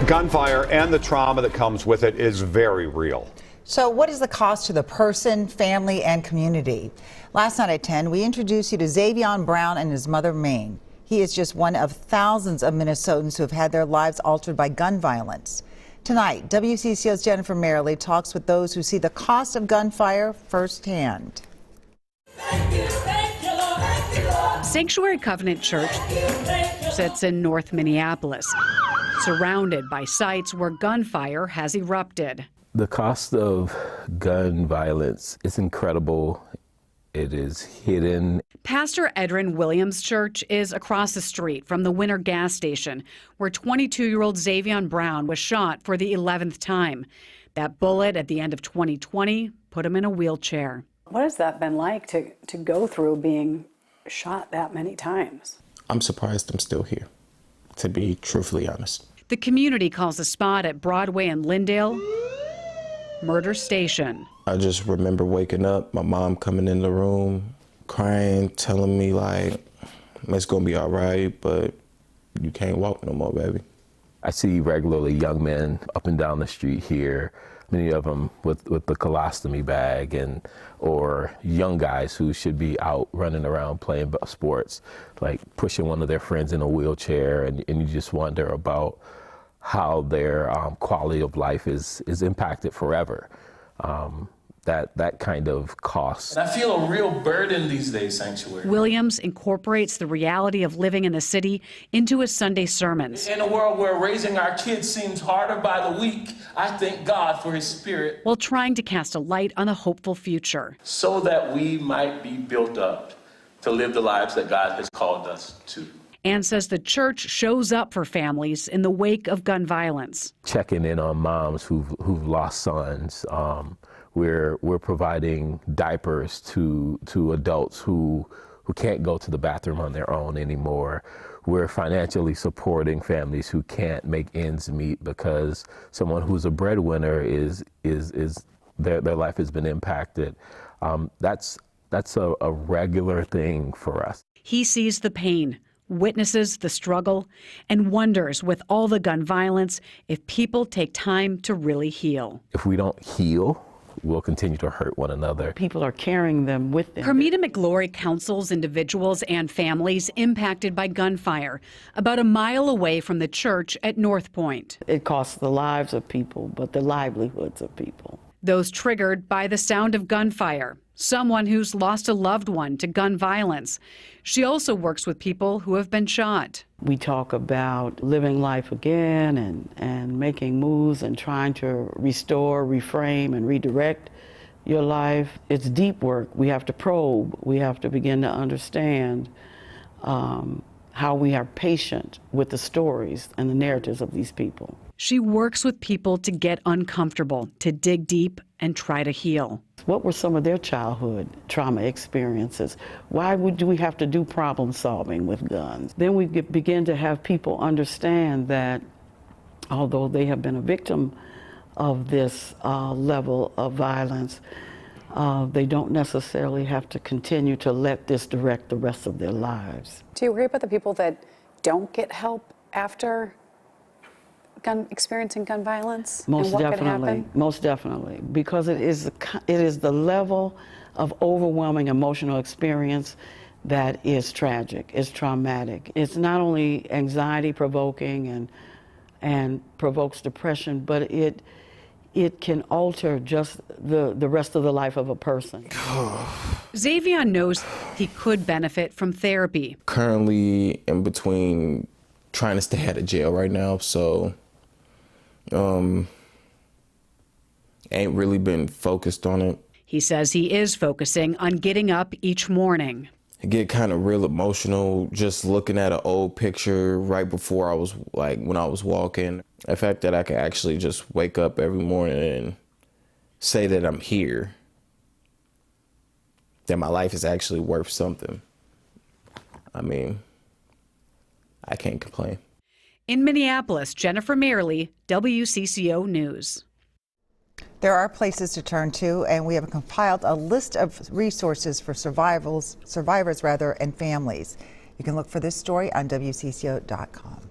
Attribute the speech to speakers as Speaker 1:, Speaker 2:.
Speaker 1: Gunfire and the trauma that comes with it is very real.
Speaker 2: So what is the cost to the person, family, and community? Last night at 10, we introduced you to Xavion Brown and his mother, Maine. He is just one of thousands of Minnesotans who have had their lives altered by gun violence. Tonight, WCCO's Jennifer Mayerle talks with those who see the cost of gunfire firsthand.
Speaker 3: Sanctuary Covenant Church sits in North Minneapolis, surrounded by sites where gunfire has erupted.
Speaker 4: The cost of gun violence is incredible. It is hidden.
Speaker 3: Pastor Edrin Williams' church is across the street from the Winter gas station, where 22-year-old Xavion Brown was shot for the 11th time. That bullet at the end of 2020 put him in a wheelchair.
Speaker 5: What has that been like to go through being shot that many times?
Speaker 6: I'm surprised I'm still here, to be truthfully honest.
Speaker 3: The community calls the spot at Broadway and Lyndale Murder Station.
Speaker 6: I just remember waking up, my mom coming in the room, crying, telling me like, it's gonna be all right, but you can't walk no more, baby.
Speaker 4: I see regularly young men up and down the street here, many of them with the colostomy bag, or young guys who should be out running around playing sports, like pushing one of their friends in a wheelchair, and you just wonder about how their quality of life is impacted forever. That kind of cost.
Speaker 7: And I feel a real burden these days, Sanctuary.
Speaker 3: Williams incorporates the reality of living in the city into his Sunday sermons.
Speaker 7: In a world where raising our kids seems harder by the week, I thank God for his spirit.
Speaker 3: While trying to cast a light on a hopeful future.
Speaker 7: So that we might be built up to live the lives that God has called us to.
Speaker 3: And says the church shows up for families in the wake of gun violence.
Speaker 4: Checking in on moms who've lost sons. We're providing diapers to adults who can't go to the bathroom on their own anymore. We're financially supporting families who can't make ends meet because someone who's a breadwinner is their life has been impacted. That's a regular thing for us.
Speaker 3: He sees the pain, witnesses the struggle, and wonders, with all the gun violence, if people take time to really heal.
Speaker 4: If we don't heal, we'll continue to hurt one another.
Speaker 8: People are carrying them with them.
Speaker 3: Carmita McGlory counsels individuals and families impacted by gunfire about a mile away from the church at North Point.
Speaker 8: It costs the lives of people, but the livelihoods of people.
Speaker 3: Those triggered by the sound of gunfire, someone who's lost a loved one to gun violence. She also works with people who have been shot.
Speaker 8: We talk about living life again and making moves and trying to restore, reframe, and redirect your life. It's deep work. We have to probe. We have to begin to understand how we are patient with the stories and the narratives of these people.
Speaker 3: She works with people to get uncomfortable, to dig deep and try to heal.
Speaker 8: What were some of their childhood trauma experiences? Why do we have to do problem solving with guns? Then we begin to have people understand that although they have been a victim of this level of violence, they don't necessarily have to continue to let this direct the rest of their lives.
Speaker 5: Do you worry about the people that don't get help after experiencing gun violence?
Speaker 8: Most
Speaker 5: and what
Speaker 8: definitely,
Speaker 5: could happen?
Speaker 8: most definitely, because it is the level of overwhelming emotional experience that is tragic, it's traumatic. It's not only anxiety provoking and provokes depression, but it can alter just the rest of the life of a person.
Speaker 3: Xavion knows he could benefit from therapy.
Speaker 6: Currently in between trying to stay out of jail right now, so ain't really been focused on it.
Speaker 3: He says he is focusing on getting up each morning.
Speaker 6: I get kind of real emotional just looking at an old picture right before I was when I was walking. The fact that I could actually just wake up every morning and say that I'm here, that my life is actually worth something. I mean, I can't complain.
Speaker 3: In Minneapolis, Jennifer Mayerle, WCCO News.
Speaker 2: There are places to turn to, and we have compiled a list of resources for survivors and families. You can look for this story on WCCO.com.